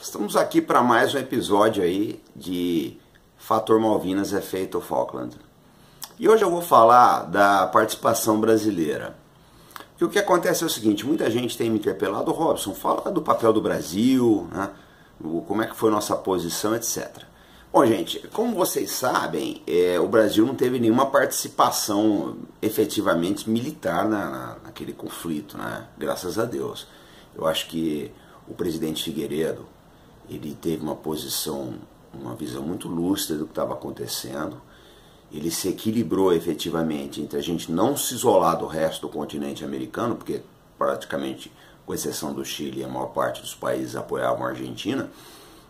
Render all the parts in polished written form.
Estamos aqui para mais um episódio aí de Fator Malvinas Efeito Falkland. E hoje eu vou falar da participação brasileira. E o que acontece é o seguinte, muita gente tem me interpelado, Robson, fala do papel do Brasil, né? Como é que foi nossa posição, etc. Bom, gente, como vocês sabem, o Brasil não teve nenhuma participação efetivamente militar naquele conflito, né? Graças a Deus. Eu acho que o presidente Figueiredo, ele teve uma posição, uma visão muito lúcida do que estava acontecendo. Ele se equilibrou efetivamente entre a gente não se isolar do resto do continente americano, porque praticamente, com exceção do Chile, a maior parte dos países apoiavam a Argentina,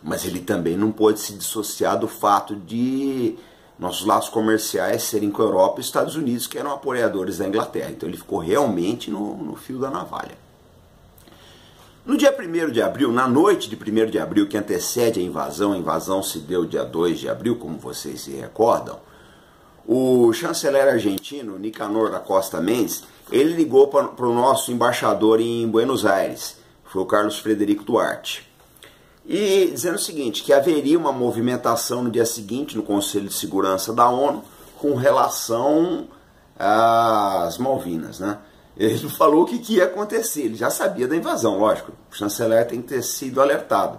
mas ele também não pôde se dissociar do fato de nossos laços comerciais serem com a Europa e Estados Unidos, que eram apoiadores da Inglaterra. Então ele ficou realmente no fio da navalha. No dia 1º de abril, na noite de 1º de abril, que antecede a invasão se deu dia 2 de abril, como vocês se recordam, o chanceler argentino, Nicanor da Costa Mendes, ele ligou para o nosso embaixador em Buenos Aires, foi o Carlos Frederico Duarte, e dizendo o seguinte, que haveria uma movimentação no dia seguinte no Conselho de Segurança da ONU com relação às Malvinas, né? Ele não falou o que ia acontecer, ele já sabia da invasão, lógico, o chanceler tem que ter sido alertado.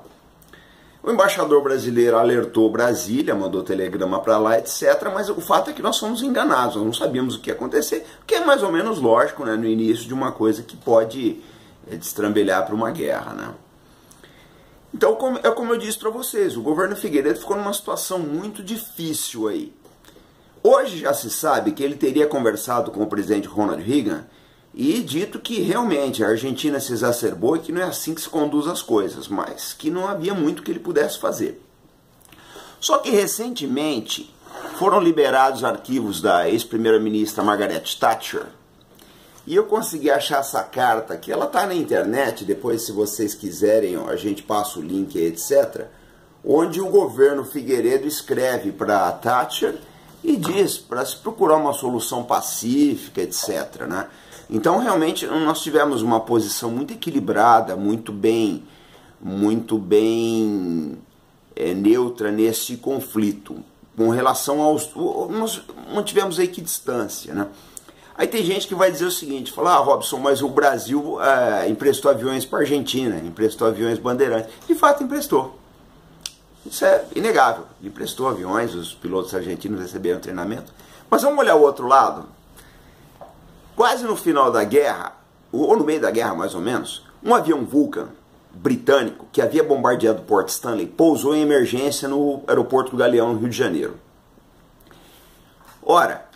O embaixador brasileiro alertou Brasília, mandou telegrama para lá, etc., mas o fato é que nós fomos enganados, nós não sabíamos o que ia acontecer, o que é mais ou menos lógico, né, no início de uma coisa que pode destrambelhar para uma guerra, né? Então, como eu disse para vocês, o governo Figueiredo ficou numa situação muito difícil aí. Hoje já se sabe que ele teria conversado com o presidente Ronald Reagan e dito que realmente a Argentina se exacerbou e que não é assim que se conduz as coisas, mas que não havia muito que ele pudesse fazer. Só que recentemente foram liberados arquivos da ex-primeira-ministra Margaret Thatcher e eu consegui achar essa carta, que ela está na internet, depois se vocês quiserem a gente passa o link, etc., onde o governo Figueiredo escreve para Thatcher e diz para se procurar uma solução pacífica, etc., né? Então, realmente, nós tivemos uma posição muito equilibrada, muito bem neutra nesse conflito. Com relação aos... Nós mantivemos aí que distância, né? Aí tem gente que vai dizer o seguinte, fala, Robson, mas o Brasil emprestou aviões para a Argentina, emprestou aviões bandeirantes. De fato, emprestou. Isso é inegável. Ele emprestou aviões, os pilotos argentinos receberam treinamento. Mas vamos olhar o outro lado. Quase no final da guerra, ou no meio da guerra mais ou menos, um avião Vulcan britânico que havia bombardeado Port Stanley pousou em emergência no aeroporto do Galeão, no Rio de Janeiro. Ora,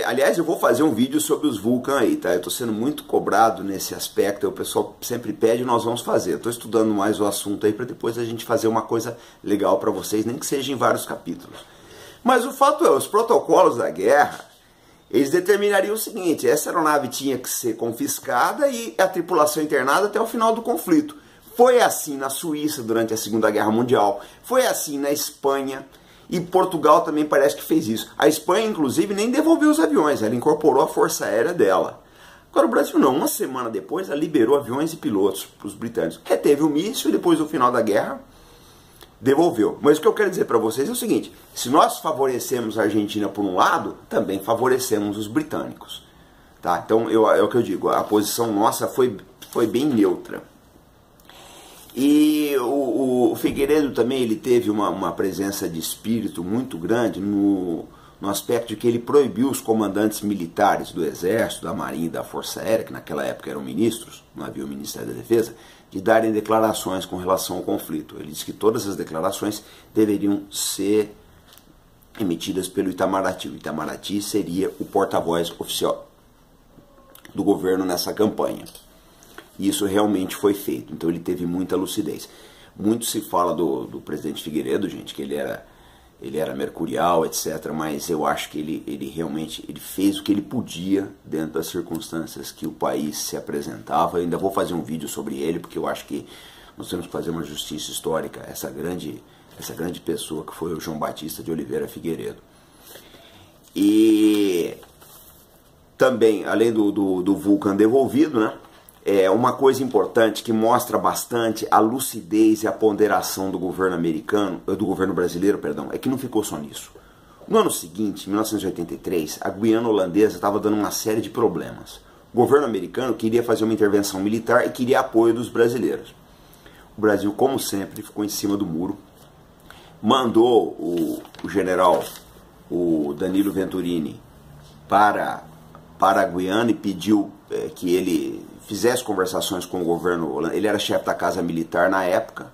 aliás, eu vou fazer um vídeo sobre os Vulcan aí, tá? Eu estou sendo muito cobrado nesse aspecto, o pessoal sempre pede e nós vamos fazer. Estou estudando mais o assunto aí para depois a gente fazer uma coisa legal para vocês, nem que seja em vários capítulos. Mas o fato é, os protocolos da guerra, eles determinariam o seguinte, essa aeronave tinha que ser confiscada e a tripulação internada até o final do conflito. Foi assim na Suíça durante a Segunda Guerra Mundial, foi assim na Espanha e Portugal também parece que fez isso. A Espanha, inclusive, nem devolveu os aviões, ela incorporou a força aérea dela. Agora o Brasil não, uma semana depois ela liberou aviões e pilotos para os britânicos. Reteve o míssil e depois do final da guerra devolveu. Mas o que eu quero dizer para vocês é o seguinte, se nós favorecemos a Argentina por um lado, também favorecemos os britânicos. Tá? Então é o que eu digo, a posição nossa foi bem neutra. E o Figueiredo também ele teve uma presença de espírito muito grande no aspecto de que ele proibiu os comandantes militares do Exército, da Marinha e da Força Aérea, que naquela época eram ministros, não havia o Ministério da Defesa, de darem declarações com relação ao conflito. Ele disse que todas as declarações deveriam ser emitidas pelo Itamaraty. O Itamaraty seria o porta-voz oficial do governo nessa campanha. E isso realmente foi feito, então ele teve muita lucidez. Muito se fala do presidente Figueiredo, gente, que ele era mercurial, etc., mas eu acho que ele realmente fez o que ele podia dentro das circunstâncias que o país se apresentava. Eu ainda vou fazer um vídeo sobre ele, porque eu acho que nós temos que fazer uma justiça histórica, essa grande pessoa que foi o João Batista de Oliveira Figueiredo. E também, além do Vulcan devolvido, né, uma coisa importante que mostra bastante a lucidez e a ponderação do governo americano, do governo brasileiro, perdão, é que não ficou só nisso. No ano seguinte, 1983, a Guiana Holandesa estava dando uma série de problemas. O governo americano queria fazer uma intervenção militar e queria apoio dos brasileiros. O Brasil, como sempre, ficou em cima do muro, mandou o general, o Danilo Venturini, para a Guiana e pediu que ele fizesse conversações com o governo holandês. Ele era chefe da Casa Militar na época,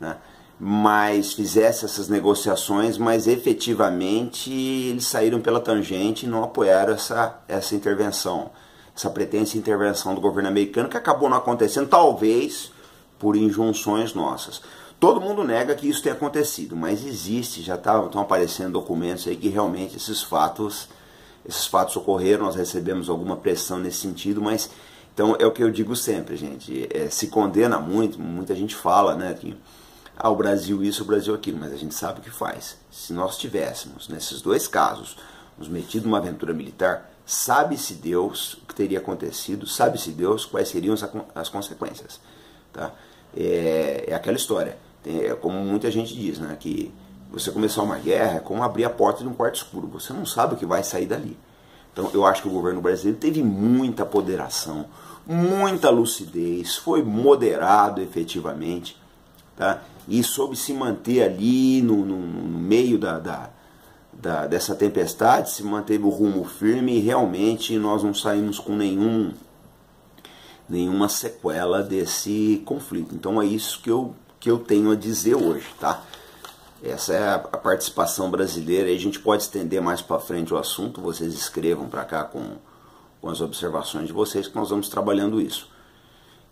né? Mas fizesse essas negociações, mas efetivamente eles saíram pela tangente e não apoiaram essa intervenção, essa pretensa intervenção do governo americano, que acabou não acontecendo, talvez por injunções nossas. Todo mundo nega que isso tenha acontecido, mas existe, já estão aparecendo documentos aí que realmente esses fatos ocorreram, nós recebemos alguma pressão nesse sentido, mas então é o que eu digo sempre, gente, se condena muito, muita gente fala, né, que o Brasil isso, o Brasil aquilo, mas a gente sabe o que faz. Se nós tivéssemos, nesses dois casos, nos metido numa aventura militar, sabe-se Deus o que teria acontecido, sabe-se Deus quais seriam as consequências, tá? É aquela história, como muita gente diz, né, que você começar uma guerra é como abrir a porta de um quarto escuro, você não sabe o que vai sair dali. Então eu acho que o governo brasileiro teve muita ponderação, muita lucidez, foi moderado efetivamente, tá? E soube se manter ali no meio dessa tempestade, se manteve o rumo firme e realmente nós não saímos com nenhuma sequela desse conflito. Então é isso que eu tenho a dizer hoje, tá? Essa é a participação brasileira, e a gente pode estender mais para frente o assunto, vocês escrevam para cá com as observações de vocês que nós vamos trabalhando isso.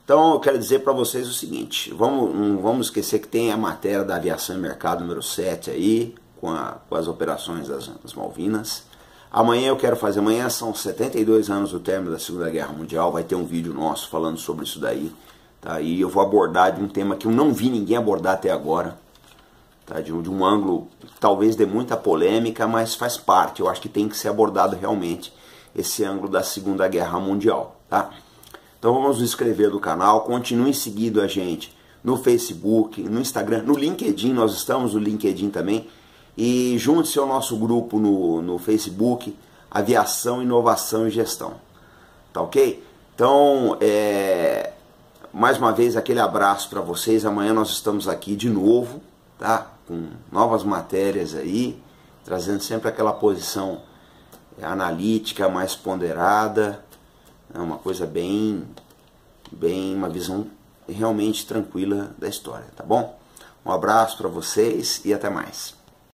Então eu quero dizer para vocês o seguinte, não vamos esquecer que tem a matéria da Aviação e Mercado número 7 aí, com as operações das Malvinas. Amanhã são 72 anos do término da Segunda Guerra Mundial, vai ter um vídeo nosso falando sobre isso daí, tá? E eu vou abordar de um tema que eu não vi ninguém abordar até agora, tá? De um ângulo que talvez dê muita polêmica, mas faz parte, eu acho que tem que ser abordado realmente esse ângulo da Segunda Guerra Mundial, tá? Então vamos nos inscrever no canal, continue seguindo a gente no Facebook, no Instagram, no LinkedIn, nós estamos no LinkedIn também, e junte-se ao nosso grupo no Facebook, Aviação, Inovação e Gestão, tá ok? Então, mais uma vez aquele abraço para vocês, amanhã nós estamos aqui de novo, tá? Com novas matérias aí, trazendo sempre aquela posição analítica, mais ponderada, uma coisa uma visão realmente tranquila da história, tá bom? Um abraço para vocês e até mais.